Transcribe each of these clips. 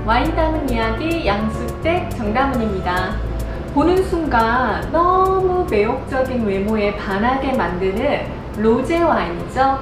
와인 담은 이야기 양수댁 정다문입니다. 보는 순간 너무 매혹적인 외모에 반하게 만드는 로제 와인이죠.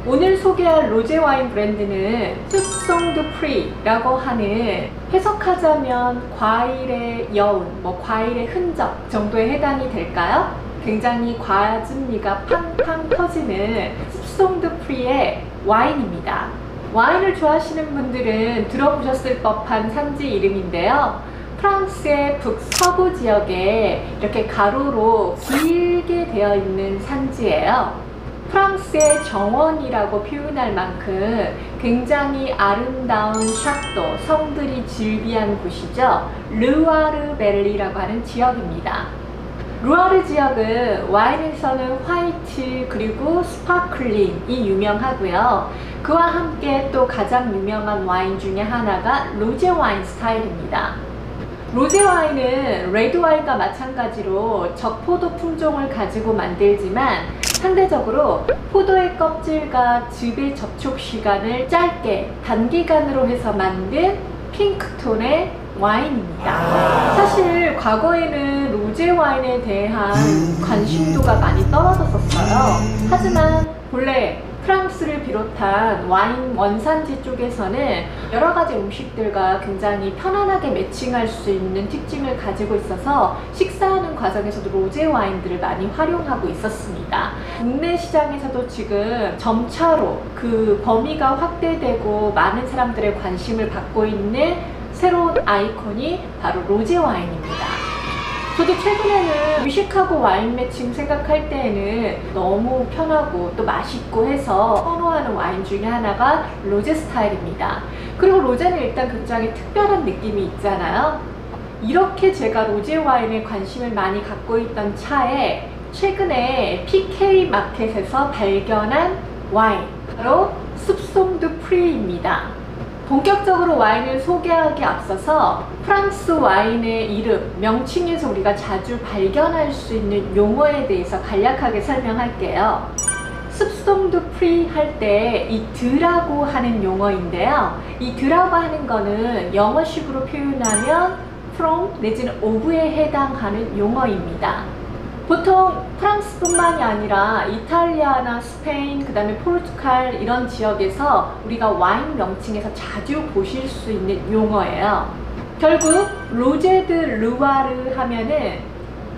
오늘 소개할 로제 와인 브랜드는 숲송 두 프리라고 하는, 해석하자면 과일의 여운, 과일의 흔적 정도에 해당이 될까요? 굉장히 과즙미가 팡팡 터지는 숲송 두 프리의 와인입니다. 와인을 좋아하시는 분들은 들어보셨을 법한 산지 이름인데요. 프랑스의 북서부 지역에 이렇게 가로로 길게 되어 있는 산지예요. 프랑스의 정원이라고 표현할 만큼 굉장히 아름다운 샤또, 성들이 즐비한 곳이죠. 르와르 밸리라고 하는 지역입니다. 루아르 지역은 와인에서는 화이트 그리고 스파클링이 유명하고요. 그와 함께 또 가장 유명한 와인 중에 하나가 로제 와인 스타일입니다. 로제 와인은 레드 와인과 마찬가지로 적포도 품종을 가지고 만들지만 상대적으로 포도의 껍질과 즙의 접촉 시간을 짧게 단기간으로 해서 만든 핑크톤의 와인입니다. 사실 과거에는 로제 와인에 대한 관심도가 많이 떨어졌었어요. 하지만 본래 프랑스를 비롯한 와인 원산지 쪽에서는 여러 가지 음식들과 굉장히 편안하게 매칭할 수 있는 특징을 가지고 있어서 식사하는 과정에서도 로제 와인들을 많이 활용하고 있었습니다. 국내 시장에서도 지금 점차로 그 범위가 확대되고 많은 사람들의 관심을 받고 있는 새로운 아이콘이 바로 로제 와인입니다. 저도 최근에는 의식하고 와인 매칭 생각할 때에는 너무 편하고 또 맛있고 해서 선호하는 와인 중에 하나가 로제 스타일입니다. 그리고 로제는 일단 굉장히 특별한 느낌이 있잖아요. 이렇게 제가 로제 와인에 관심을 많이 갖고 있던 차에 최근에 PK 마켓에서 발견한 와인, 바로 숲송 두 프리입니다. 본격적으로 와인을 소개하기 앞서서 프랑스 와인의 이름, 명칭에서 우리가 자주 발견할 수 있는 용어에 대해서 간략하게 설명할게요. 숲송 두 프리 할 때 이 드라고 하는 용어인데요. 이 드라고 하는 거는 영어식으로 표현하면 from 내지는 of에 해당하는 용어입니다. 보통 프랑스뿐만이 아니라 이탈리아나 스페인, 그 다음에 포르투갈 이런 지역에서 우리가 와인 명칭에서 자주 보실 수 있는 용어예요. 결국 로제 드 루아르 하면은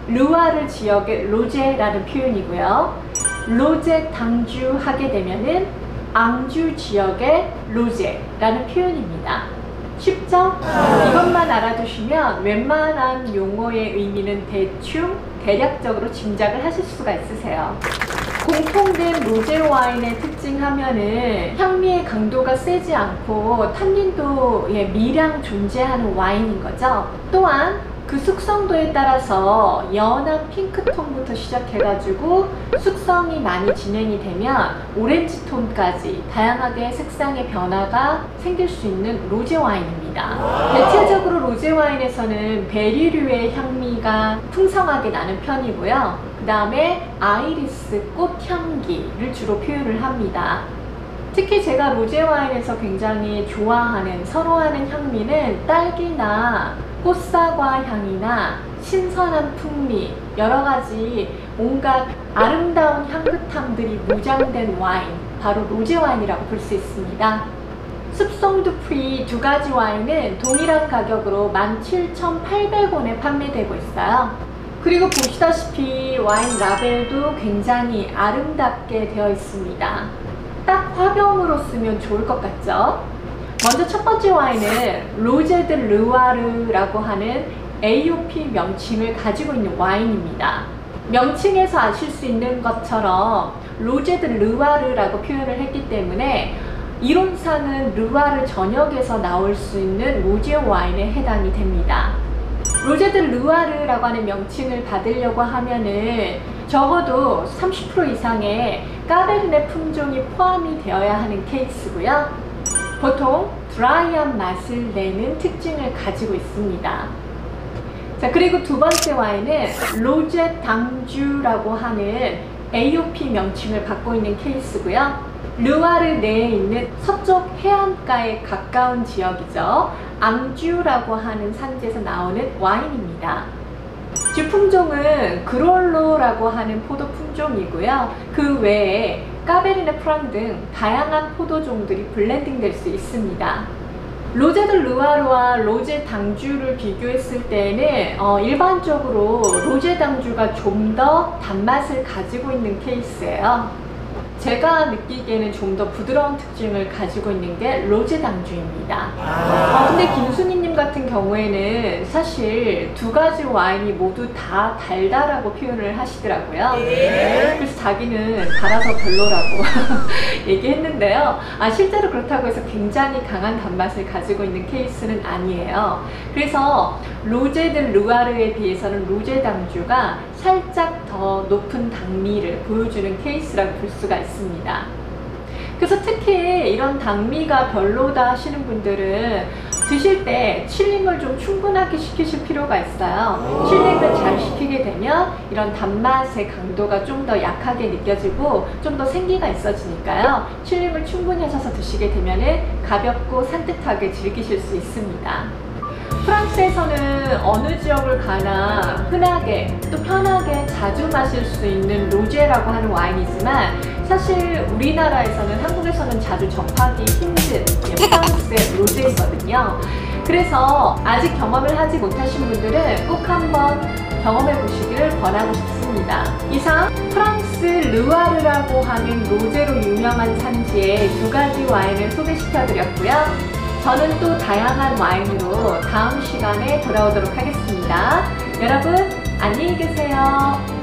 루아르 지역의 로제라는 표현이고요. 로제 당주 하게 되면은 앙주 지역의 로제라는 표현입니다. 쉽죠? 이것만 알아두시면 웬만한 용어의 의미는 대략적으로 짐작을 하실 수가 있으세요. 공통된 로제 와인의 특징 하면은 향미의 강도가 세지 않고 탄닌도의 미량 존재하는 와인인 거죠. 또한 그 숙성도에 따라서 연한 핑크톤부터 시작해가지고 숙성이 많이 진행이 되면 오렌지 톤까지 다양하게 색상의 변화가 생길 수 있는 로제 와인입니다. 대체적으로 로제 와인에서는 베리류의 향미가 풍성하게 나는 편이고요. 그 다음에 아이리스 꽃향기를 주로 표현을 합니다. 특히 제가 로제 와인에서 굉장히 좋아하는, 선호하는 향미는 딸기나 꽃사과 향이나 신선한 풍미, 여러가지 온갖 아름다운 향긋함들이 무장된 와인, 바로 로제 와인이라고 볼 수 있습니다. 숲송 두 프리 두 가지 와인은 동일한 가격으로 17,800원에 판매되고 있어요. 그리고 보시다시피 와인 라벨도 굉장히 아름답게 되어 있습니다. 딱 화병으로 쓰면 좋을 것 같죠? 먼저 첫 번째 와인은 로제 드 루아르라고 하는 AOP 명칭을 가지고 있는 와인입니다. 명칭에서 아실 수 있는 것처럼 로제 드 루아르라고 표현을 했기 때문에 이론상은 루아르 전역에서 나올 수 있는 로제 와인에 해당이 됩니다. 로제 드 루아르라고 하는 명칭을 받으려고 하면은 적어도 30% 이상의 까베르네 품종이 포함이 되어야 하는 케이스고요. 보통 드라이한 맛을 내는 특징을 가지고 있습니다. 자, 그리고 두 번째 와인은 로제 당주라고 하는 AOP 명칭을 받고 있는 케이스고요. 르와르 내에 있는 서쪽 해안가에 가까운 지역이죠. 앙주라고 하는 산지에서 나오는 와인입니다. 주 품종은 그롤로라고 하는 포도 품종이고요. 그 외에 까베르네 프랑 등 다양한 포도종들이 블렌딩 될 수 있습니다. 로제 드 루아르와 로제 당주를 비교했을 때는 일반적으로 로제 당주가 좀 더 단맛을 가지고 있는 케이스예요. 제가 느끼기에는 좀 더 부드러운 특징을 가지고 있는 게 로제 당주입니다. 근데 김순희님 같은 경우에는 사실 두 가지 와인이 모두 다 달다라고 표현을 하시더라고요. 그래서 자기는 달아서 별로라고 얘기했는데요. 실제로 그렇다고 해서 굉장히 강한 단맛을 가지고 있는 케이스는 아니에요. 그래서 로제 드 루아르에 비해서는 로제 당주가 살짝 더 높은 당미를 보여주는 케이스라고 볼 수가 있습니다. 그래서 특히 이런 당미가 별로다 하시는 분들은 드실 때 칠링을 좀 충분하게 시키실 필요가 있어요. 칠링을 잘 시키게 되면 이런 단맛의 강도가 좀 더 약하게 느껴지고 좀 더 생기가 있어지니까요. 칠링을 충분히 하셔서 드시게 되면 가볍고 산뜻하게 즐기실 수 있습니다. 프랑스에서는 어느 지역을 가나 흔하게 또 편하게 자주 마실 수 있는 로제라고 하는 와인이지만 사실 우리나라에서는 한국에서는 자주 접하기 힘든 프랑스의 로제이거든요. 그래서 아직 경험을 하지 못하신 분들은 꼭 한번 경험해 보시기를 권하고 싶습니다. 이상 프랑스 르와르라고 하는 로제로 유명한 산지의 두 가지 와인을 소개시켜 드렸고요. 저는 또 다양한 와인으로 다음 시간에 돌아오도록 하겠습니다. 여러분 안녕히 계세요.